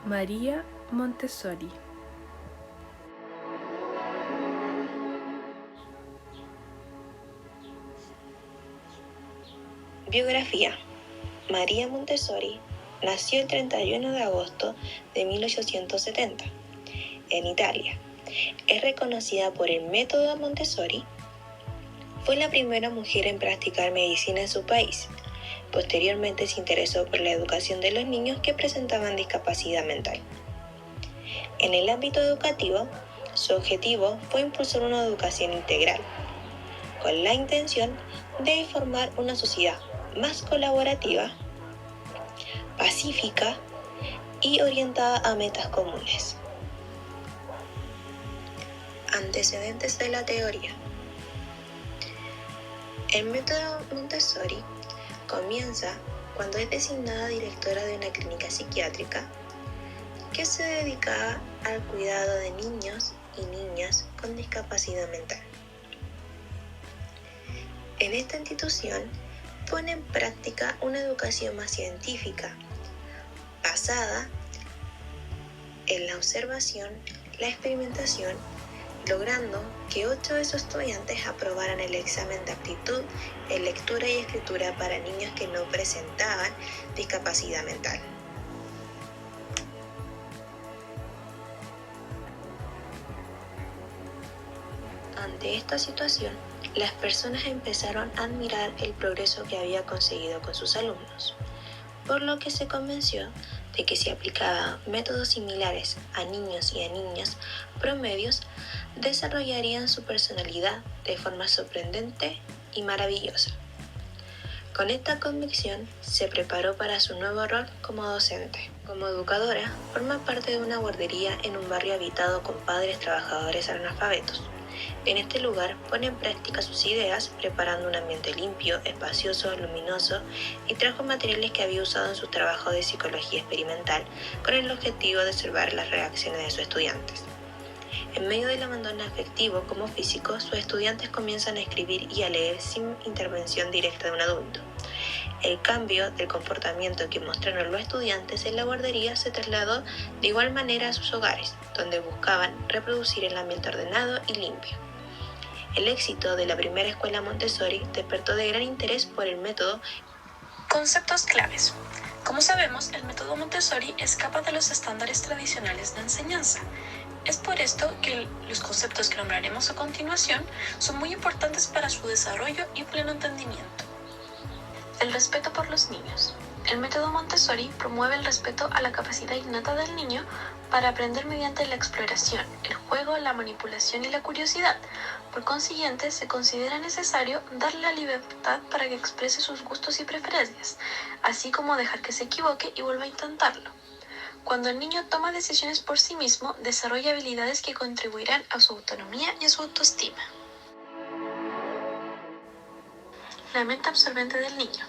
María Montessori. Biografía. María Montessori nació el 31 de agosto de 1870 en Italia. Es reconocida por el método Montessori. Fue la primera mujer en practicar medicina en su país. Posteriormente se interesó por la educación de los niños que presentaban discapacidad mental. En el ámbito educativo, su objetivo fue impulsar una educación integral, con la intención de formar una sociedad más colaborativa, pacífica y orientada a metas comunes. Antecedentes de la teoría. El método Montessori comienza cuando es designada directora de una clínica psiquiátrica que se dedicaba al cuidado de niños y niñas con discapacidad mental. En esta institución pone en práctica una educación más científica, basada en la observación, la experimentación, logrando que 8 de sus estudiantes aprobaran el examen de aptitud en lectura y escritura para niños que no presentaban discapacidad mental. Ante esta situación, las personas empezaron a admirar el progreso que había conseguido con sus alumnos, por lo que se convenció de que si aplicaba métodos similares a niños y a niñas promedios, desarrollarían su personalidad de forma sorprendente y maravillosa. Con esta convicción, se preparó para su nuevo rol como docente. Como educadora, forma parte de una guardería en un barrio habitado con padres trabajadores analfabetos. En este lugar pone en práctica sus ideas, preparando un ambiente limpio, espacioso, luminoso, y trajo materiales que había usado en su trabajo de psicología experimental con el objetivo de observar las reacciones de sus estudiantes. En medio del abandono afectivo como físico, sus estudiantes comienzan a escribir y a leer sin intervención directa de un adulto. El cambio del comportamiento que mostraron los estudiantes en la guardería se trasladó de igual manera a sus hogares, donde buscaban reproducir el ambiente ordenado y limpio. El éxito de la primera escuela Montessori despertó de gran interés por el método. Conceptos claves. Como sabemos, el método Montessori escapa de los estándares tradicionales de enseñanza. Es por esto que los conceptos que nombraremos a continuación son muy importantes para su desarrollo y pleno entendimiento. El respeto por los niños. El método Montessori promueve el respeto a la capacidad innata del niño para aprender mediante la exploración, el juego, la manipulación y la curiosidad. Por consiguiente, se considera necesario darle la libertad para que exprese sus gustos y preferencias, así como dejar que se equivoque y vuelva a intentarlo. Cuando el niño toma decisiones por sí mismo, desarrolla habilidades que contribuirán a su autonomía y a su autoestima. La mente absorbente del niño.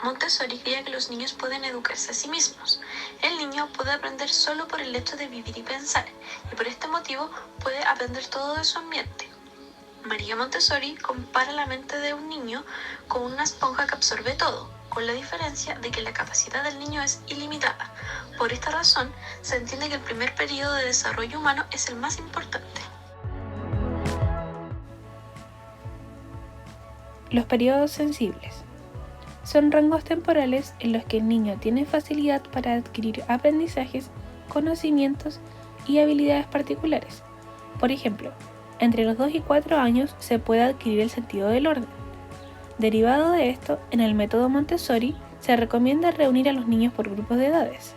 Montessori creía que los niños pueden educarse a sí mismos. El niño puede aprender solo por el hecho de vivir y pensar, y por este motivo puede aprender todo de su ambiente. María Montessori compara la mente de un niño con una esponja que absorbe todo, con la diferencia de que la capacidad del niño es ilimitada. Por esta razón, se entiende que el primer periodo de desarrollo humano es el más importante. Los periodos sensibles. Son rangos temporales en los que el niño tiene facilidad para adquirir aprendizajes, conocimientos y habilidades particulares. Por ejemplo, entre los 2 y 4 años se puede adquirir el sentido del orden. Derivado de esto, en el método Montessori se recomienda reunir a los niños por grupos de edades.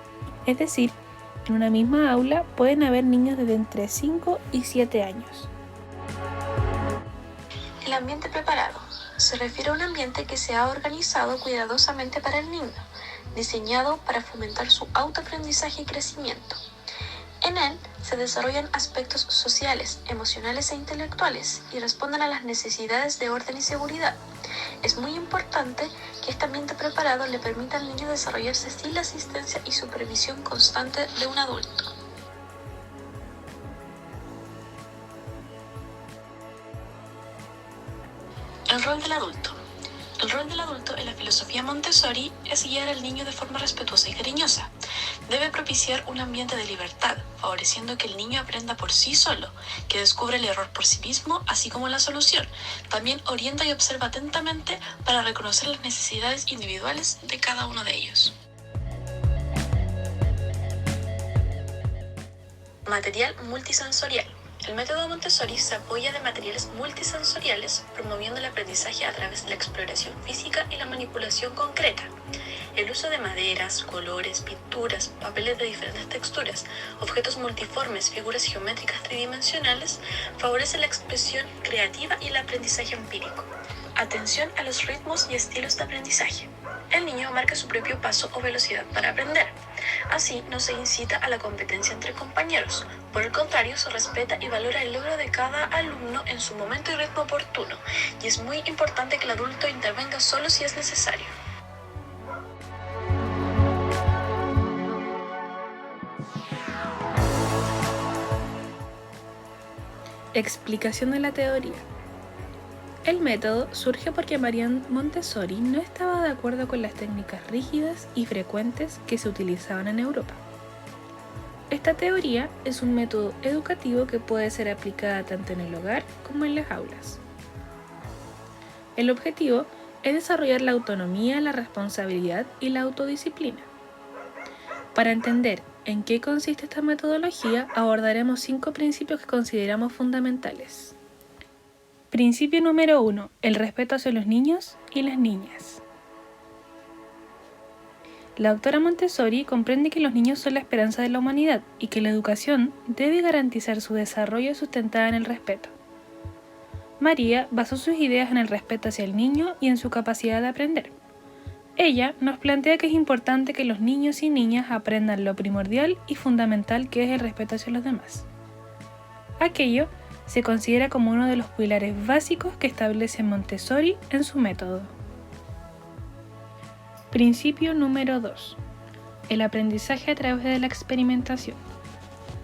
Es decir, en una misma aula pueden haber niños de entre 5 y 7 años. El ambiente preparado. Se refiere a un ambiente que se ha organizado cuidadosamente para el niño, diseñado para fomentar su autoaprendizaje y crecimiento. En él se desarrollan aspectos sociales, emocionales e intelectuales y responden a las necesidades de orden y seguridad. Es muy importante que este ambiente preparado le permita al niño desarrollarse sin la asistencia y supervisión constante de un adulto. El rol del adulto. El rol del adulto en la filosofía Montessori es guiar al niño de forma respetuosa y cariñosa. Debe propiciar un ambiente de libertad, favoreciendo que el niño aprenda por sí solo, que descubre el error por sí mismo, así como la solución. También orienta y observa atentamente para reconocer las necesidades individuales de cada uno de ellos. Material multisensorial. El método Montessori se apoya de materiales multisensoriales, promoviendo el aprendizaje a través de la exploración física y la manipulación concreta. El uso de maderas, colores, pinturas, papeles de diferentes texturas, objetos multiformes, figuras geométricas tridimensionales, favorece la expresión creativa y el aprendizaje empírico. Atención a los ritmos y estilos de aprendizaje. El niño marca su propio paso o velocidad para aprender. Así, no se incita a la competencia entre compañeros. Por el contrario, se respeta y valora el logro de cada alumno en su momento y ritmo oportuno. Y es muy importante que el adulto intervenga solo si es necesario. Explicación de la teoría. El método surge porque María Montessori no estaba de acuerdo con las técnicas rígidas y frecuentes que se utilizaban en Europa. Esta teoría es un método educativo que puede ser aplicada tanto en el hogar como en las aulas. El objetivo es desarrollar la autonomía, la responsabilidad y la autodisciplina. Para entender en qué consiste esta metodología, abordaremos 5 principios que consideramos fundamentales. Principio número 1. El respeto hacia los niños y las niñas. La doctora Montessori comprende que los niños son la esperanza de la humanidad y que la educación debe garantizar su desarrollo sustentada en el respeto. María basó sus ideas en el respeto hacia el niño y en su capacidad de aprender. Ella nos plantea que es importante que los niños y niñas aprendan lo primordial y fundamental que es el respeto hacia los demás. Aquello se considera como uno de los pilares básicos que establece Montessori en su método. Principio número 2. El aprendizaje a través de la experimentación.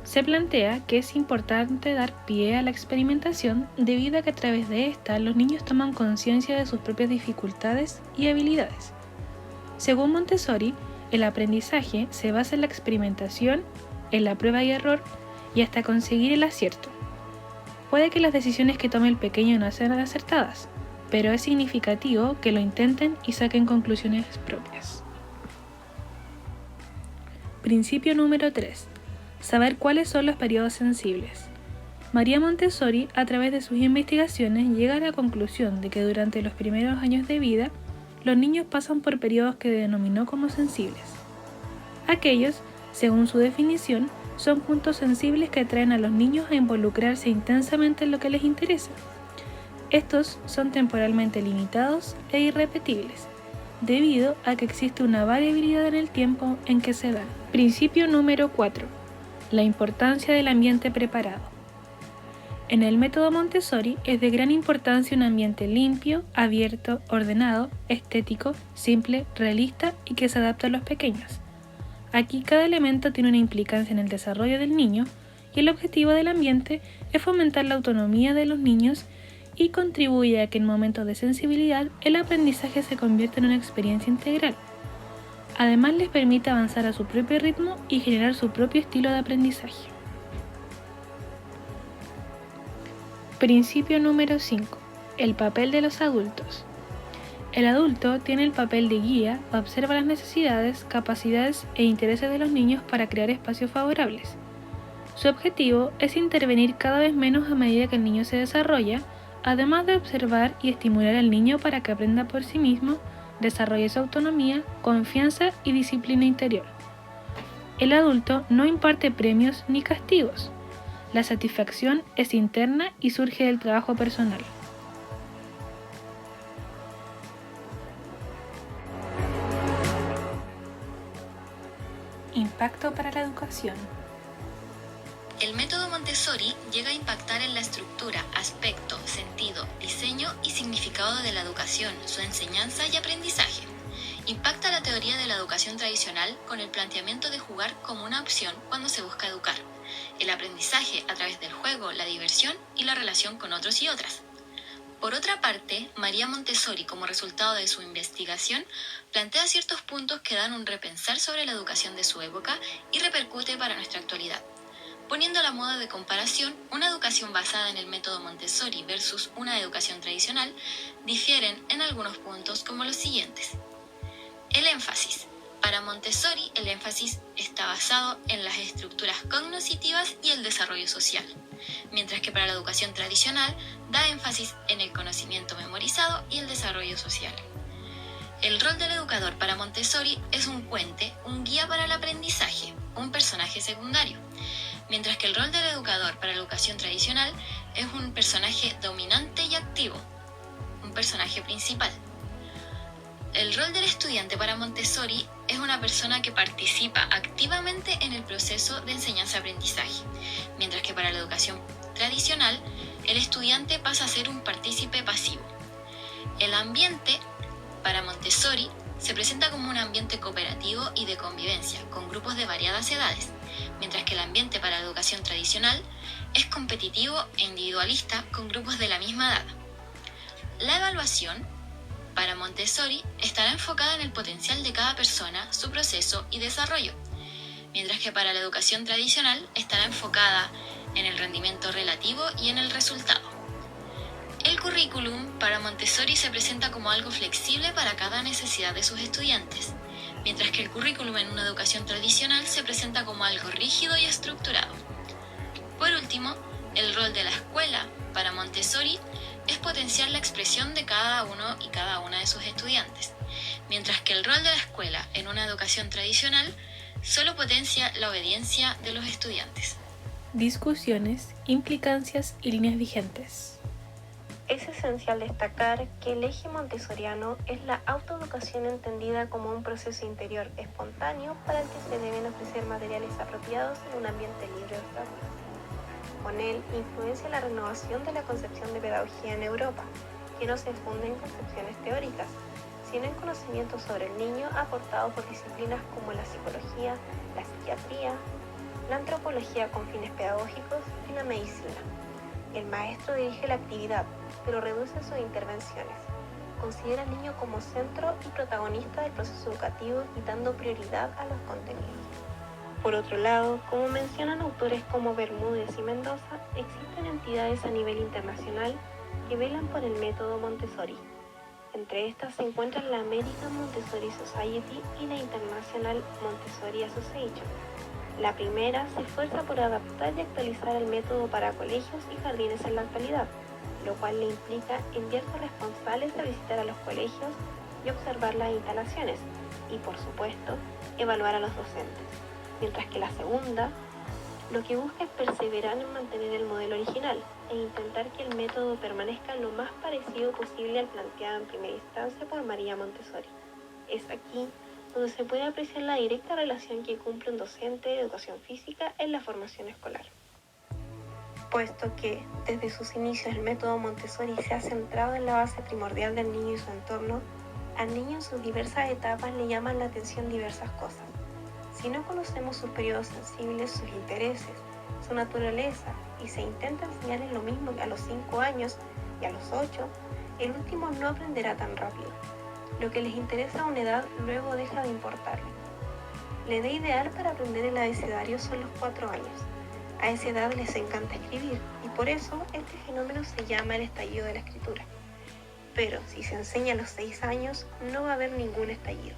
Se plantea que es importante dar pie a la experimentación debido a que a través de esta los niños toman conciencia de sus propias dificultades y habilidades. Según Montessori, el aprendizaje se basa en la experimentación, en la prueba y error y hasta conseguir el acierto. Puede que las decisiones que tome el pequeño no sean acertadas, pero es significativo que lo intenten y saquen conclusiones propias. Principio número 3. Saber cuáles son los periodos sensibles. María Montessori, a través de sus investigaciones, llega a la conclusión de que durante los primeros años de vida, los niños pasan por periodos que denominó como sensibles. Aquellos, según su definición, son puntos sensibles que atraen a los niños a involucrarse intensamente en lo que les interesa. Estos son temporalmente limitados e irrepetibles, debido a que existe una variabilidad en el tiempo en que se dan. Principio número 4. La importancia del ambiente preparado. En el método Montessori es de gran importancia un ambiente limpio, abierto, ordenado, estético, simple, realista y que se adapte a los pequeños. Aquí cada elemento tiene una implicancia en el desarrollo del niño y el objetivo del ambiente es fomentar la autonomía de los niños y contribuye a que en momentos de sensibilidad el aprendizaje se convierta en una experiencia integral. Además les permite avanzar a su propio ritmo y generar su propio estilo de aprendizaje. Principio número 5. El papel de los adultos. El adulto tiene el papel de guía, observa las necesidades, capacidades e intereses de los niños para crear espacios favorables. Su objetivo es intervenir cada vez menos a medida que el niño se desarrolla, además de observar y estimular al niño para que aprenda por sí mismo, desarrolle su autonomía, confianza y disciplina interior. El adulto no imparte premios ni castigos. La satisfacción es interna y surge del trabajo personal. Impacto para la educación. El método Montessori llega a impactar en la estructura, aspecto, sentido, diseño y significado de la educación, su enseñanza y aprendizaje. Impacta la teoría de la educación tradicional con el planteamiento de jugar como una opción cuando se busca educar, el aprendizaje a través del juego, la diversión y la relación con otros y otras. Por otra parte, María Montessori, como resultado de su investigación, plantea ciertos puntos que dan un repensar sobre la educación de su época y repercute para nuestra actualidad. Poniendo a la moda de comparación, una educación basada en el método Montessori versus una educación tradicional difieren en algunos puntos como los siguientes. El énfasis. Para Montessori, el énfasis está basado en las estructuras cognitivas y el desarrollo social, mientras que para la educación tradicional da énfasis en el conocimiento memorizado y el desarrollo social. El rol del educador para Montessori es un puente, un guía para el aprendizaje, un personaje secundario, mientras que el rol del educador para la educación tradicional es un personaje dominante y activo, un personaje principal. El rol del estudiante para Montessori es una persona que participa activamente en el proceso de enseñanza-aprendizaje, mientras que para la educación tradicional, el estudiante pasa a ser un partícipe pasivo. El ambiente para Montessori se presenta como un ambiente cooperativo y de convivencia, con grupos de variadas edades, mientras que el ambiente para la educación tradicional es competitivo e individualista con grupos de la misma edad. La evaluación para Montessori estará enfocada en el potencial de cada persona, su proceso y desarrollo, mientras que para la educación tradicional estará enfocada en el rendimiento relativo y en el resultado. El currículum para Montessori se presenta como algo flexible para cada necesidad de sus estudiantes, mientras que el currículum en una educación tradicional se presenta como algo rígido y estructurado. Por último, el rol de la escuela para Montessori es potenciar la expresión de cada uno y cada una de sus estudiantes, mientras que el rol de la escuela en una educación tradicional solo potencia la obediencia de los estudiantes. Discusiones, implicancias y líneas vigentes. Es esencial destacar que el eje montessoriano es la autoeducación entendida como un proceso interior espontáneo para el que se deben ofrecer materiales apropiados en un ambiente libre de obstáculos. Con él influencia la renovación de la concepción de pedagogía en Europa, que no se funde en concepciones teóricas, sino en conocimientos sobre el niño aportados por disciplinas como la psicología, la psiquiatría, la antropología con fines pedagógicos y la medicina. El maestro dirige la actividad, pero reduce sus intervenciones. Considera al niño como centro y protagonista del proceso educativo y dando prioridad a los contenidos. Por otro lado, como mencionan autores como Bermúdez y Mendoza, existen entidades a nivel internacional que velan por el método Montessori. Entre estas se encuentran la American Montessori Society y la International Montessori Association. La primera se esfuerza por adaptar y actualizar el método para colegios y jardines en la actualidad, lo cual le implica enviar corresponsales a visitar a los colegios y observar las instalaciones y, por supuesto, evaluar a los docentes. Mientras que la segunda, lo que busca es perseverar en mantener el modelo original e intentar que el método permanezca lo más parecido posible al planteado en primera instancia por María Montessori. Es aquí donde se puede apreciar la directa relación que cumple un docente de educación física en la formación escolar. Puesto que, desde sus inicios, el método Montessori se ha centrado en la base primordial del niño y su entorno, al niño en sus diversas etapas le llaman la atención diversas cosas. Si no conocemos sus periodos sensibles, sus intereses, su naturaleza, y se intenta enseñarles lo mismo a los 5 años y a los 8, el último no aprenderá tan rápido. Lo que les interesa a una edad luego deja de importarle. La edad ideal para aprender el abecedario son los 4 años. A esa edad les encanta escribir y por eso este fenómeno se llama el estallido de la escritura. Pero si se enseña a los 6 años, no va a haber ningún estallido.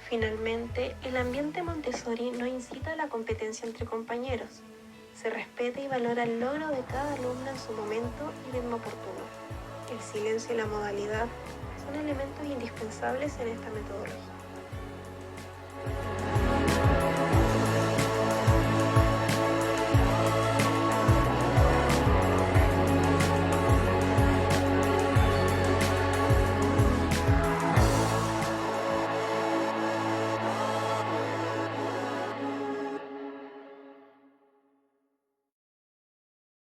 Finalmente, el ambiente Montessori no incita a la competencia entre compañeros. Se respeta y valora el logro de cada alumno en su momento y ritmo oportuno. El silencio y la modalidad son elementos indispensables en esta metodología.